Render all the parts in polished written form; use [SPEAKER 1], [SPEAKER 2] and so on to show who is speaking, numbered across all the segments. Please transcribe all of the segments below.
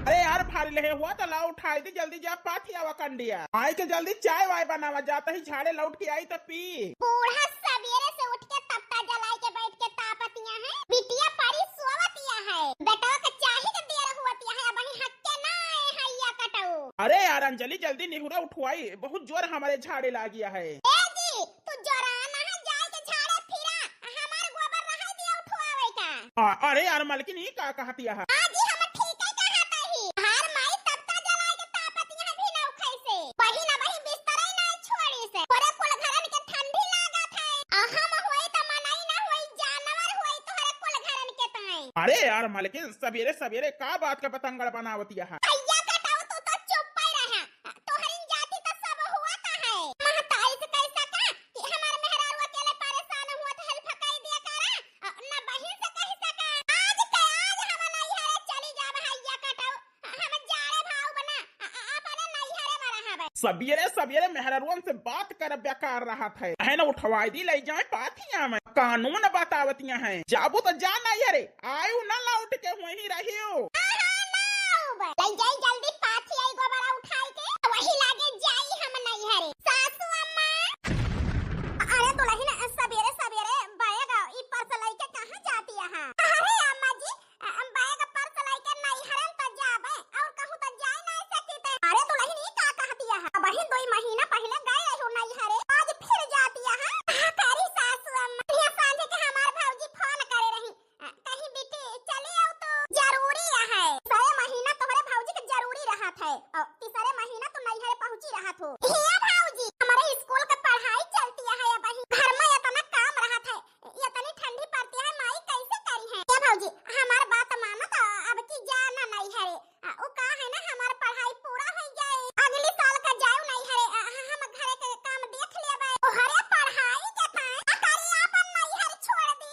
[SPEAKER 1] अरे यार फाड़ी ले हुआ तो ला उठाई थी, जल्दी जा पाथी आवा कंडिया आई के जल्दी चाय वाय बनावा, जाता ही झाड़े लौट के आई तो पी।
[SPEAKER 2] बूढ़ा सवेरे से उठ के तपता जलाई के बैठ के तापतिया है, बिटिया परी सोवतिया है, बेटा का चाही के देर हुवतिया है, अब ही हक के ना आए हैया कटऊ।
[SPEAKER 1] अरे यार अंजलि जल्दी निहुरा उठवाई, बहुत जोर हमारे झाड़े ला गया है।
[SPEAKER 2] ए जी तू जोराना है, जाए के झाड़े फिरा, हमार गोबर रह दिया उठवावे का।
[SPEAKER 1] अरे यार मालकिन ई का कहतिया है?
[SPEAKER 2] आज हम ठीक है कहता ही, हर माई तपता जलाई के तापतिया भी ना उखैसे, बही ना बही बिस्तर ही ना छोड़ी से, पूरे कुल घरन के ठंडी लागत है, हम होई त मनाई ना होई, जानवर होई तोहरे कुल घरन के ताई।
[SPEAKER 1] अरे यार मालकिन सवेरे सवेरे का बात का पतंगड़ बनावतिया है?
[SPEAKER 2] भैया कटाओ तू तो चुप ही रहा, तोहरी जाति तो सब हुआ का है, महताई से कैसा का कि हमार मेहरारू अकेले परेशान हुआ तो हेल्प कई दिया करा, ना बहिन से कह सका। आज हम नहीं हरे चली जा भैया कटाओ, हम जाड़े भाव बना अपने नहीं हरे में रहबे।
[SPEAKER 1] सवेरे सवेरे मेहरारुअन से बात कर बेकार रहा था, है ना उठवाई दी ले जाए पाथिया में, कानून बतावतिया है, जाबू तो जा नहीं अरे आयु न लौट के वहीं रहियो।
[SPEAKER 2] लई जाई जल्दी पाथी आई गोबरा उठाई के, वही लागे जाई हम नहीं हरे। सासू अम्मा अरे दुल्हन सवेरे सवेरे बैग ई पर्स लेके कहां जाती है? अरे अम्मा जी बैग पर्स लेके नहीं हरन त जाबे और कहूं त जाई नहीं सकते। अरे दुल्हन ई का कहती है? बहिन 2 महीना पहले गए हो नहीं हरे, आज फिर जाती है। तेरी सासू अम्मा ये सांझे के हमार भौजी फोन करे रही, कहीं बेटी चले आओ तो जरूरी है। 6 महीना तोहरे भौजी के जरूरी रहा था और तीसरे महीना तो नहीं हरे पहुंची रहा थो। ये भौजी हमारे स्कूल के पढ़ाई चलती है, अब घर में इतना काम रहा था, इतनी ठंडी पड़ती है, माई कैसे करी है? ये भौजी हमार बात मानो तो अब की जाना नहीं हरे, वो का है ना हमार पढ़ाई पूरा हो जाए, अगले साल का जाओ नहीं हरे, हम घरे के काम देख लेबे, हरे पढ़ाई के था करी अपन नहीं हरे छोड़ दी।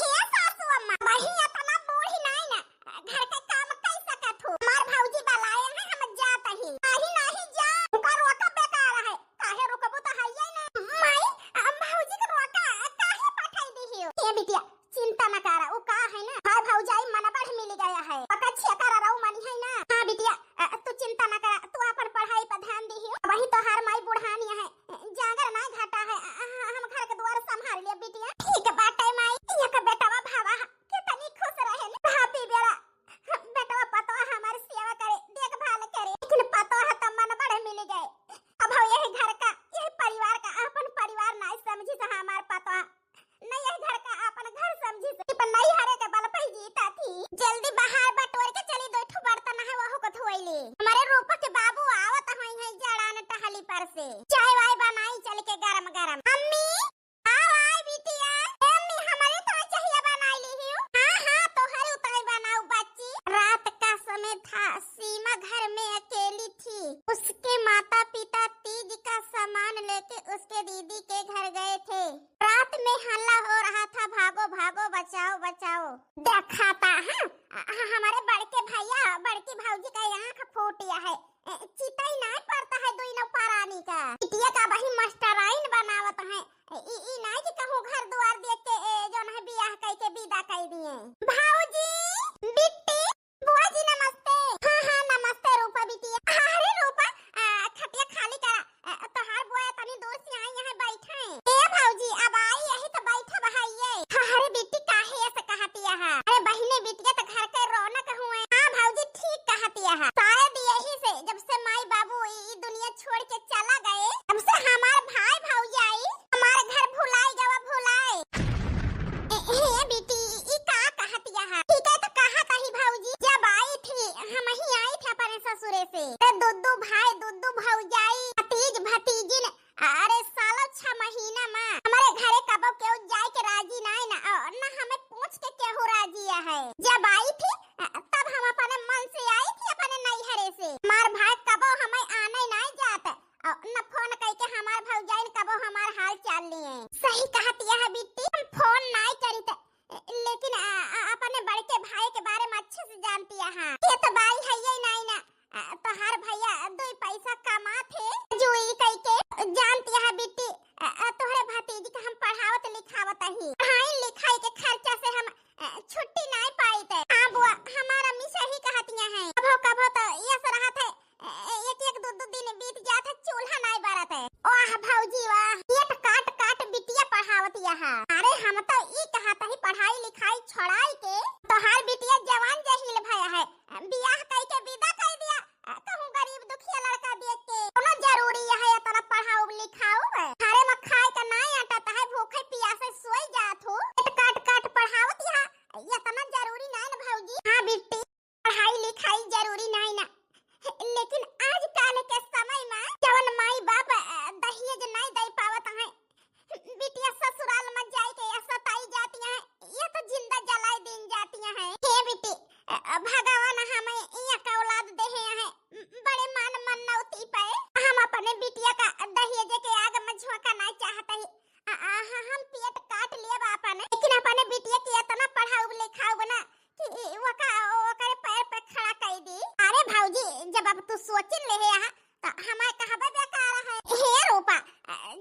[SPEAKER 2] ये सासू अम्मा वही इतना बूढ़ी नहीं ना, घर के काम कैसे कथू? मार भौजी बलाए हैं हम जात ही नहीं जा, उनका रोका बेकार है, काहे रोकबो तो है ही ना। माई भौजी के रोका काहे पठाई दिहियो? ये बिटिया चिंता न करा, वो का है ना हाय भौजाई मन बढ़ मिल गया है, पता छिया करा रहू मन है ना। हां बिटिया तू चिंता न करा, तू अपन पढ़ाई पर ध्यान दिहियो, वही तो हर माई बुढ़ानी है, जागर ना घाटा है, हम घर के द्वार संभाल लिया बिटिया। ठीक बात है माई, ये का बेटावा भावा कितनी खुश रहे ना, भाभी बेरा बेटावा पतो हमारी सेवा करे देखभाल करे, लेकिन पतो है तो मन बड़े मिल गए, अब यही घर का यही परिवार का अपन परिवार नहीं समझी तो हमार पतो नहीं, यही घर का अपन घर समझी तो पर नहीं हरे के बल पे जीता थी। जल्दी बाहर बटोर के चली, 2 ठो बर्तन है वहु को धोइले, हमारे रूपा के बाबू आवत हई है जड़ान टहली पर से, चाय वाय बनाई चल के गरम गरम। अम्मी आओ आई बिटिया, अम्मी हमारे तो चाहिए बनाई ली हो। हां तो हर उताई बनाओ बच्ची। रात का समय था, सीमा घर में अकेली थी, उसके माता पिता तीज का सामान लेके उसके दीदी के घर गए थे, रात में हल्ला हो रहा था, भागो भागो बचाओ बचाओ। देखा था हमारे बड़के भैया बड़की भौजी का आंख फूटिया है, चिता ही नहीं पड़ता है दुई नौ पारानी का, बिटिया का वही मास्टराइन बनावत है, ई नहीं कि कहूं घर द्वार देख के जो है बियाह कई के विदा कर दिए। भौजी बिट्टी बुआ जी नमस्ते। हां नमस्ते रूपा बिटिया। अरे रूपा खटिया खाली करा, तोहार बुआ तनी दूर से आई है बैठे। ए भौजी अब आई यही तो बैठा बहाइए। अरे बिट्टी काहे ऐसे कहतिया है? अरे बहिने बिटिया तो घर के रौनक हुए। हां भौजी ठीक कहतिया है, शायद यही से जब से माई बाबू ई दुनिया छोड़ के चला गए, तब से हमार भाई भौजाई हमारे घर भुलाई गवा भुलाई। ए बेटी ई का कहतिया है? ठीक है तो कहा कही भौजी, जब आई थी हम ही आई थे अपने ससुरे से, तो दुद्दू भाई दुद्दू भौजाई भतीज भतीजिन, अरे सालों 6 महीना में हमारे घरे कबो केहू जाए के राजी नहीं ना हमें पूछ के केहू राजी है। जब आई थी तब हम अपने मन से आई थी अपने नैहरे से, मार भाई कबो हमें आने नहीं जाते न फोन करके हमार भौजाइन कबो हमार हाल चाल लिए। सही कहती है बिट्टी, हम फोन नहीं करते, लेकिन अपने बड़के भाई के बारे में अच्छे से जानती है। ये तो भाई है ही नहीं ना, तो हर भैया 2 पैसे हैं। कभो तो ये से रहा थे एक दो दिन बीत जात है चूल्हा नहीं बरत है। वाह भौजी वाह, ये तो काट बिटिया पढ़ावत यहाँ। अरे हम तो ई कहता ही पढ़ाई लिखाई छोड़ाई के तोहार बिटिया जवान जहील भया है, बियाह कई के विदा कर दिया। कहूं गरीब दुखिया लड़का देख के कोनो जरूरी है इतना पढ़ाओ लिखाओ। अरे में खाए का नहीं आता है, भूखे प्यासे सोई जात हो। काट पढ़ावत यहाँ इतना जरूरी नहीं ना भौजी। हां बिट्टी पढ़ाई लिखाई जरूरी नहीं ना, लेकिन आज काल के समय में जवन माई बाप दहेज नहीं दे पावत है, बिटिया ससुराल में जाए के सताई जाती है, ये तो जिंदा जलाई दिन जाती है। हे बेटी भगवान हमें ये का औलाद देहे है, बड़े मान मनौती पे हम अपने बिटिया का दहेज के आग में झोंका नहीं चाहते ही। हम पेट काट लिए बापा ने, लेकिन अपने बिटिया के इतना पढ़ाओ लिखाओ ना कि ओकरे पैर पे खड़ा कर दी। अरे भौजी जब अब तू सोचिन ले है तो हमारे कहबे बेकार है। हे रूपा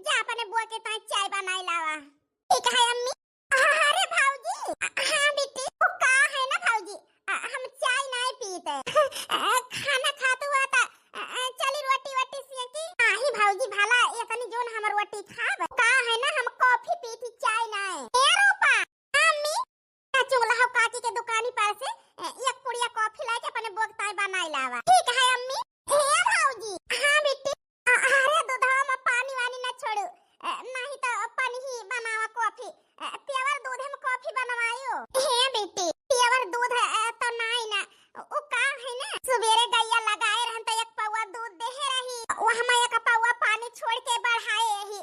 [SPEAKER 2] जा अपने बुआ के ताई चाय बनाई लावा। ठीक है अम्मी। अरे भौजी हां बेटी वो का है ना भौजी, हम चाय नहीं पीते खाना खाते हुआ था चली रोटी सेकी। ही भौजी भला इतनी जोन हम रोटी खाब का है ना, हम कॉफी पीती चाय नहीं। हे रूपा अम्मी चुगला हो काकी के दुकानी पर से एक पुड़िया कॉफी लाके अपने बुआ के ताई बनाई लावा। ठीक है अम्मी। हे भौजी हां बेटी अरे दूधवा में पानी वानी ना छोड़ू, नहीं तो पानी ही बनावा कॉफी, प्योर दूध में कॉफी बनवायो। हे बेटी प्योर दूध तो नहीं ना, ओ का है ना सुबेरे गैया लगाए रहन तो एक पौवा दूध देहे रही, वहां में एक पौवा पानी छोड़ के बढ़ाए ही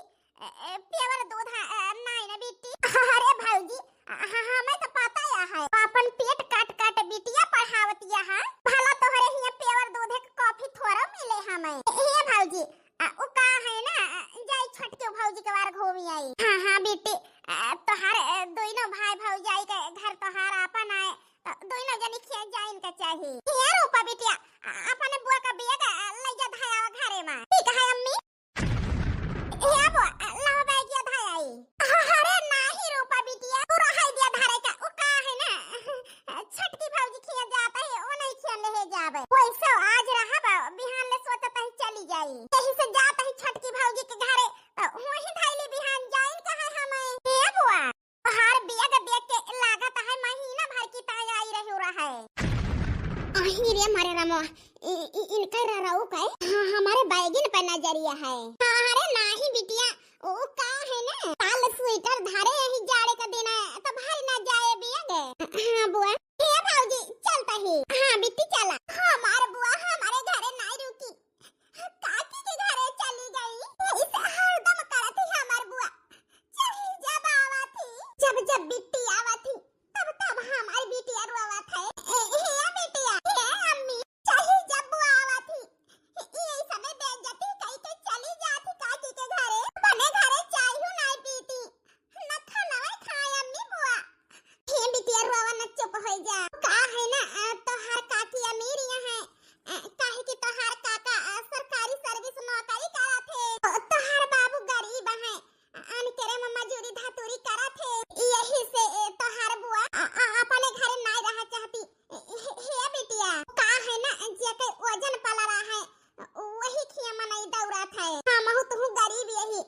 [SPEAKER 2] प्योर दूध नहीं ना बेटी। अरे भौजी हमें तो पता है अपन पेट काट बिटिया पढ़ावत यहाँ, भला तोहरे हिया प्योर दूध के कॉफी थोड़ा मिले हमें। हे भौजी ओ का है ना जाई छटके भौजी के बार घूमी आई। हां बेटी तोहार दोनों भाई भौजाई के घर तोहार अपन आए तो दोनों जनी खे जाइन के चाहिए। हे रूपा बिटिया अपने बुआ का बैग ले जा धाया घरे में। ठीक है अम्मी। हे बुआ ला बैग या धाई। अरे नहीं रूपा बिटिया तू रहाई दिया धारे का, ओ का है ना छटकी भौजी खिया जाता है ओ नहीं खिया ले जावे। वैसे आज रहा बिहान ले सोचता ही चली जाई, यही से जाता ही छटकी भौजी के घरे वही धाइले बिहान जाइन कहा हमें। हे बुआ हर बैग देख के लागत है महीना भर की ताई आई रही रहा है। अही रे मारे रामो इनका रराऊ का हमारे बैगिन पे नजरिया है। अरे नहीं बिटिया ओ का है ना काल स्वेटर धारे ही जाड़े का दिन है तो भारी ना जाए बैग। हां बुआ हे भौजी चलता ही। हां बिट्टी चला। हमारे बुआ हमारे घरे नहीं रुकी, काकी के घरे चली गई। इसे हरदम करती है हमार बुआ, चाहे जब आवा थी जब बिट्टी आवा थी तब हमारी बिटिया रोवा था। हे बिटिया हे अम्मी चाहे जब बुआ आवा थी ये समय बैठ जाती कहीं के चली जाती काकी के घरे, बने घरे चाय ही नहीं पीती न खाना खाए अम्मी बुआ। हे बिटिया रोवा न चुप हो जा। का है ना तोहार काकी अमीर है, काहे कि तोहार काका सरकारी सर्विस नौकरी करा थे, तोहार बाबू गरीब है अनकेरे में मजूरी धातुरी करा थे, यही से तोहार बुआ अपने घरे नहीं रह चाहती। हे बिटिया का है ना जेके वजन पला रहा है वही खिया मनई दौड़ा था। हम हो तू गरीब यही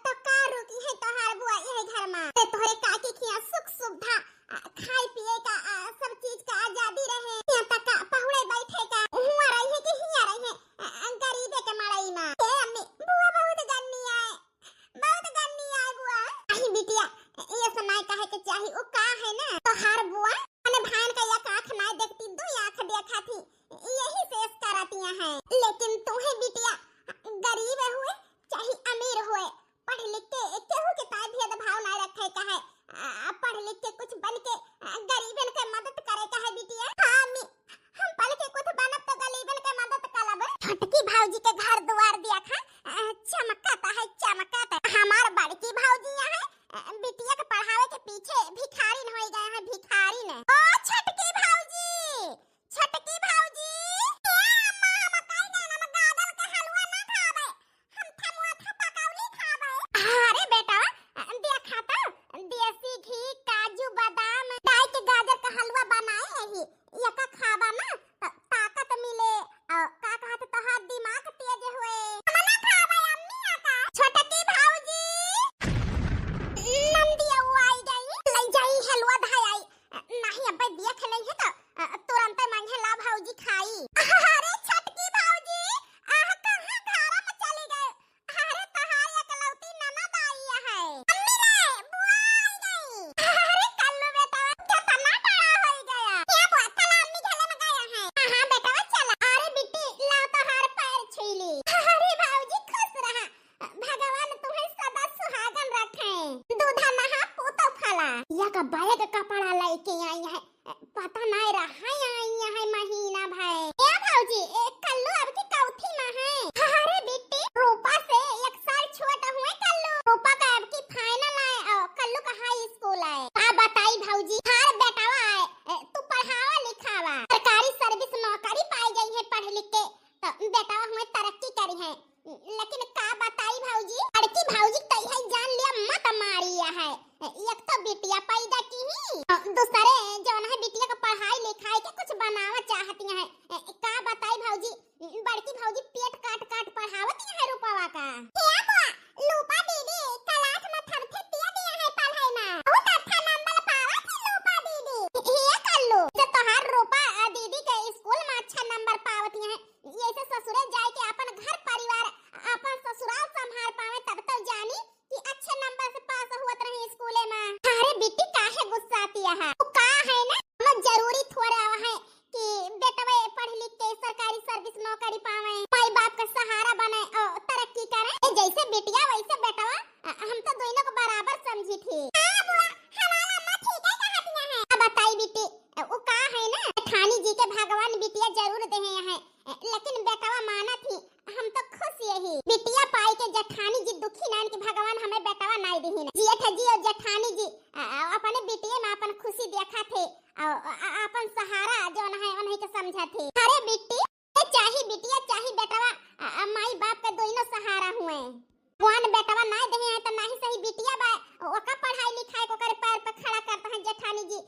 [SPEAKER 2] तो का रुकी है तोहार बुआ यही घर में, तोहरे काकी खिया सुख सुविधा खाए पिए का सब चीज का आजादी रहे, यहाँ तक पहुड़े बैठे का हुआ रही है कि हिया रही है गरीबे के मड़ई में। हे अम्मी बुआ बहुत गन्नी आए बुआ। अही बिटिया ये समय कहे के चाही ओ का है ना तोहार बुआ अपने भान का एक आंख नहीं देखती दो आंख देखा थी, यही से करातियां हैं। लेकिन तुम्हें बिटिया गरीब हुए चाहे अमीर हुए पढ़ लिख के केहू के ताई भेदभाव नहीं रखे का है, पढ़ लिख के कुछ बन के गरीबन के मदद करे का है बिटिया। हां अम्मी हम पढ़ के कुछ बनब तो गरीबन के मदद करब। छटकी भौजी के घर द्वार दिया खा चमकाता है हमार बड़की भौजी है बिटिया के पढ़ावे के पीछे भिखारी न हो गए हैं, भिखारी ने। ओ छटकी भौजी ए अम्मा हम काई ना हम गाजर के हलवा ना खाबे, हम थमुआ था पकौड़ी खाबे। अरे बेटा देखा तो देसी घी काजू बादाम डाल के गाजर का हलवा बनाए ही यका खाबा ना अरे छटकी भाऊजी, आह कहां घारा में चली गए? अरे तहार एकलौती ननद आई है। मम्मी रे, बुआ आई गई। अरे कल्लू बेटा कितना बड़ा हो गया। क्या बुआ तालाब में खेले में गया है? हां बेटा चला। अरे बिट्टी लाओ तहार पैर छीली। अरे भाऊजी खुश रहा, भगवान तुम्हें सदा सुहागन रखे। दूधा नहा पोतो फला। या का बैग कपड़ा लेके आई है, पता नहीं रहा आई है महीना भाई। ए भाऊजी कल्लू अब की चौथी में है। अरे बेटी रूपा से 1 साल छोटा हुए कल्लू। रूपा का अब की फाइनल है और कल्लू का हाई स्कूल है। का बताई भाऊजी थार बेटावा है, तू पढ़ावा लिखावा सरकारी सर्विस नौकरी पाई गई है पढ़ लिख के, तो बेटावा हमें तरक्की करी है। लेकिन का बताई भाऊजी लड़की भाऊजी कही है जान लिया मत मारिया है। एक तो बिटिया पैदा की ही, दूसरे जौन है बिटिया का पढ़ाई लिखाई के कुछ बनावा चाहती है। का बताई भाऊजी बड़की भाऊजी पेट काट काट पढ़ावती है रूपावा का। क्या बुआ लूपा दीदी क्लास में थरथे दिया दिया है पढ़ाई में, बहुत अच्छा नंबर पावा थी लूपा दीदी। ये कल्लू जो तोहार रूपा दीदी के स्कूल में अच्छा नंबर पावती है, ये से ससुरे जाए के अपन घर परिवार अपन ससुराल संभाल पावे तब तो जानी कि अच्छे नंबर से पास हुआ रही स्कूले में। अरे बेटी काहे गुस्साती है? वो का है ना हम जरूरी थोड़ा है कि बेटा वे पढ़ लिख के सरकारी सर्विस नौकरी पावे, माई बाप का सहारा बने और तरक्की करे। जैसे बेटिया वैसे बेटवा हम तो दोनों को बराबर समझी थी। हां बुआ हमारा अम्मा ठीक है कहती है। अब बताई बेटी वो का है ना ठानी जी के भगवान बिटिया जरूर दे हैं, लेकिन बेटवा माना थी हम तो खुश यही बिटिया पाई के जेठानी जी दुखी नान के भगवान हमें बेटवा नहीं दी। जियठ जी और जेठानी जी अपने बिटिया में अपन खुशी देखा थे और अपन सहारा जो है उन्हीं के समझा थे। अरे बिट्टी चाहे बिटिया चाहे बेटवा माई बाप के दोनों सहारा हुए। कौन बेटवा नहीं दे है तो नहीं सही बिटिया बा ओका पढ़ाई लिखाई को करे पैर पे खड़ा करता है जेठानी जी,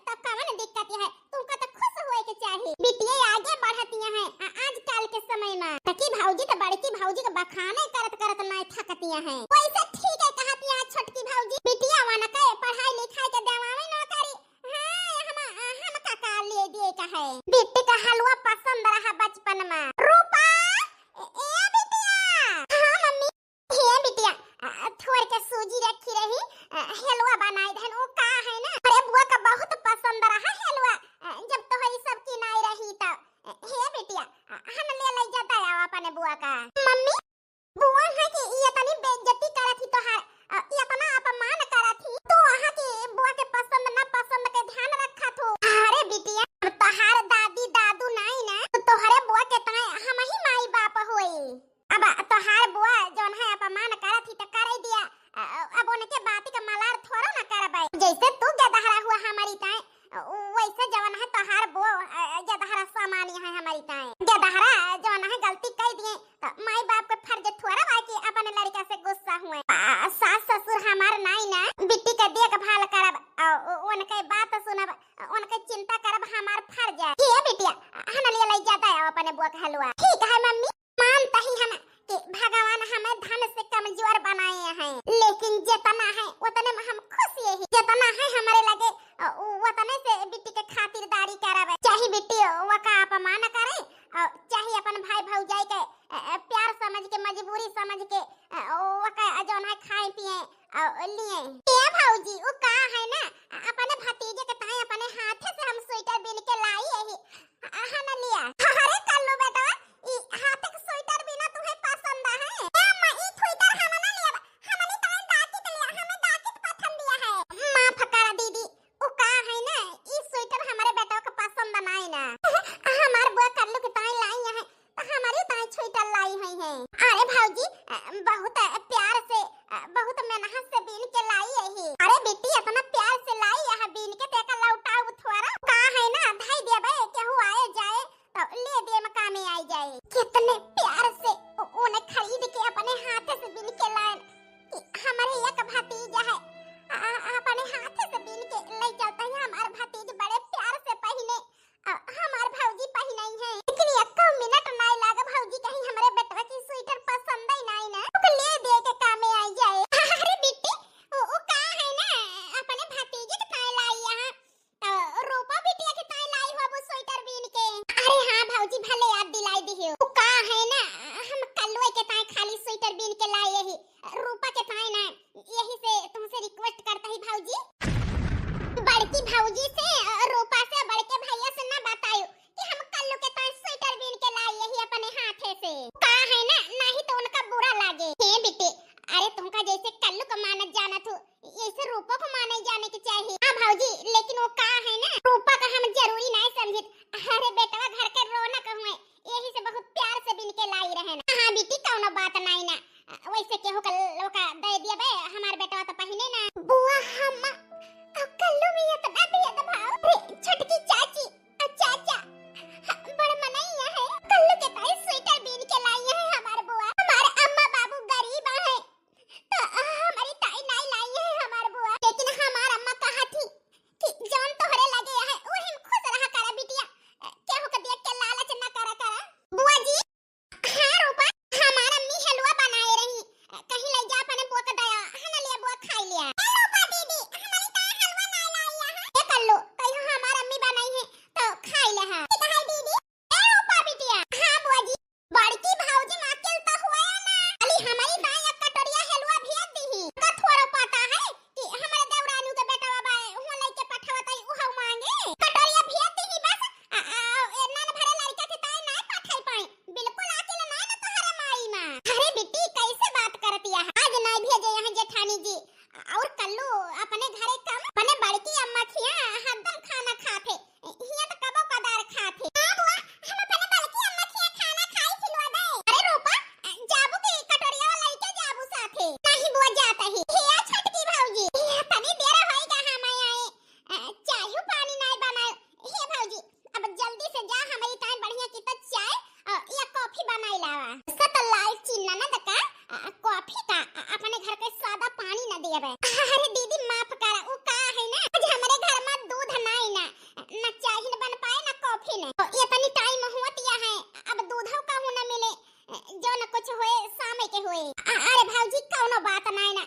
[SPEAKER 2] तब कौन दिक्कत है? तुमको तो खुश होए के चाहिए। बिटिया आगे बढ़ती है आजकल के समय में। तकी भाऊजी तो बड़की भाऊजी के बखाने करत करत नहीं थकती है। वैसे ठीक है कहती है छोटकी भाऊजी बिटिया वाना के पढ़ाई लिखाई के देवावे नौकरी। हां हम काका ले दिए का है। बिट्टी का हलवा पसंद रहा बचपन में। रूपा ए बिटिया। हां मम्मी हे बिटिया थोड़ के सूजी रखी रही हलवा बनाई धन वो का है ना। अरे बुआ का बहुत पसंद रहा हलवा जब तो हरी सबकी नहीं रही तो। हे बिटिया हम ले जाता है अपने बुआ का। मम्मी बुआ है कि ये तनी बेइज्जती करत थी तोहार इतना अपमान करत थी तो वहां के बुआ के पसंद ना पसंद के ध्यान रखा थो। अरे बिटिया तोहार दादी दादू नहीं ना तो तोहरे बुआ के तने हम ही माई बाप होई। अब तोहार बुआ जोन है अपमान करत थी तो कर दिया, अब उनके बाती का मलार थोड़ा ना करबे। जैसे तू गदहरा हुआ हमारी ताए वैसे जवन है तोहार बुआ गदहरा सामान्य है हमारी ताए। गदहरा जोन है गलती कर दिए तो माई बाप के फर्ज थोड़ा बा कि अपने लड़का से गुस्सा हुए। सास ससुर हमार नहीं ना बिट्टी का देखभाल करब उनके बात सुनब उनके चिंता करब हमार फर्ज है। ये बिटिया हम ले जाता है अपने बुआ का हलवा। ठीक है मम्मी मानता ही हम कि भगवान हमें धन से कमजोर बनाए हैं, लेकिन जितना है उतने में हम खुश यही। जितना है हमारे लगे उतने से बिट्टी के खातिरदारी करब। चाहे बिट्टी वका अपमान करे और चाहे अपन भाई भौजाई के प्यार समझ के मजबूरी समझ के वका जौन है खाए पिए और लिए। ये भौजी वो का है ना अपने भतीजे के ताए अपने हाथ से हम स्वेटर बिन के लाई यही हम लिया। अरे कल्लू बेटा ई हाथ के स्वेटर बिना तुम्हें पसंद है? अम्मा ई स्वेटर हम ना लिया हमने ताए दाकित लिया, हमें दाकित पसंद दिया है। माफ करा दीदी वो का है ना ई स्वेटर हमारे बेटा को पसंद नहीं ना। हमार बुआ कल्लू के ताए लाई है तो हमारी ताए स्वेटर लाई है। अरे भौजी बहुत प्यार से बहुत मेहनत से बिन के लाई है। अरे बेटी इतना प्यार से लाई है बिन के तेका लौटाऊ थोड़ा का है ना धाई देबे केहू आए जाए तो ले दे में काम आई जाए। कितने प्यार से उन्हें खरीद के अपने हाथ से बिन के लाए। हमारे एक भतीजा है अपने हाथ से बिन के ले जाता है। हमारे भतीजे बड़े प्यार से पहने हमारे भौजी पहने है, लेकिन एक मिनट नहीं लगा भौजी कहीं हमारे बेटा की स्वेटर पसंद ही नहीं ना तो ले दे के काम आई जाए। अरे बिट्टी वो का है ना अपने भतीजे के ताए लाई यहां रूपा बिटिया के ताए लाई हो वो स्वेटर बिन के। अरे हां भौजी से का है ना, नहीं तो उनका बुरा लागे। हे बेटे, अरे तुमका जैसे कल्लू को मानत जाना तो ऐसे रूपा को माने जाने की चाहिए। हाँ भाऊजी, लेकिन वो का है ना, रूपा का हम जरूरी नहीं समझित। अरे बेटवा घर के रौनक हुए, यही से बहुत प्यार से बिन के लाई रहे ना। हाँ बेटी, कौनो बात नहीं ना, वैसे केहू का लोका दे दिया बे, हमार बेटवा तो पहिने ना। बुआ हम कल्लू में इतना भेद भाव। अरे छोटकी चाची, चाचा बड़ मनैया है, कल्लू के ताई स्वेटर बीन के लाई है हमारे बुआ। हमारे अम्मा बाबू गरीब है तो हमारी ताई नहीं लाई है हमारे बुआ। लेकिन हमार अम्मा कहा थी कि जान तोहरे लगे है वही में खुश रहा करा बिटिया, केहू के देख के लालच न करा करा। बुआ जी, हाँ रूपा, हमार अम्मी हलवा बनाए रही, कहीं ले जा अपने बुआ का दया हना लिया, बुआ खाई लिया। रूपा दीदी, हमारी ताई हलवा नहीं लाई है। ये कर लो, कहीं हमार अम्मी बनाई है तो खाई ले। हां कहाई दीदी, ए रूपा बिटिया। हां बुआ जी, बड़की भाऊजी माकेल तो हुआ ना, अली हमारी ताई एक कटोरिया हलवा भेज दी। का थोड़ा पता है कि हमारे देवरानी के बेटा बाबा हुआ लेके पठावतई उहा मांगे कटोरिया भेज दी बस। नन भरे लड़का के ताई नहीं पठाई पाई, बिल्कुल अकेले नहीं ना तोहरे माई मां। अरे बेटी कैसे बात करती है, आज नहीं भेजे यहाँ जेठानी जी, और कल्लू अपने घरे कम अपने बड़की अम्मा खिया हरदम खाना खाते, हिया तो कबो कदार खाते। हां बुआ, हम अपने बड़की अम्मा खिया खाना खाई खिलवा दे। अरे रूपा, जाबू की कटोरिया लेके जाबू साथे। नहीं बुआ, जाता ही हिया छटकी भाऊजी, तनी देर होएगा हम आए, चाय पानी नहीं बनाए। हे भाऊजी, अब जल्दी से जा, हमारी ताई बढ़िया की तो चाय या कॉफी बनाई लावा। सत लाल चिन्ना ना दका कॉफी का अपने घर के सादा पानी न देवे। अरे दीदी माफ करा, वो का है ना, आज हमारे घर में दूध नहीं ना चाय न बन पाए ना कॉफी ने, ये तनी टाइम हुआ है, अब दूधों का न मिले, जो न कुछ होए शाम के होए। अरे भाऊजी कौनो बात नहीं ना,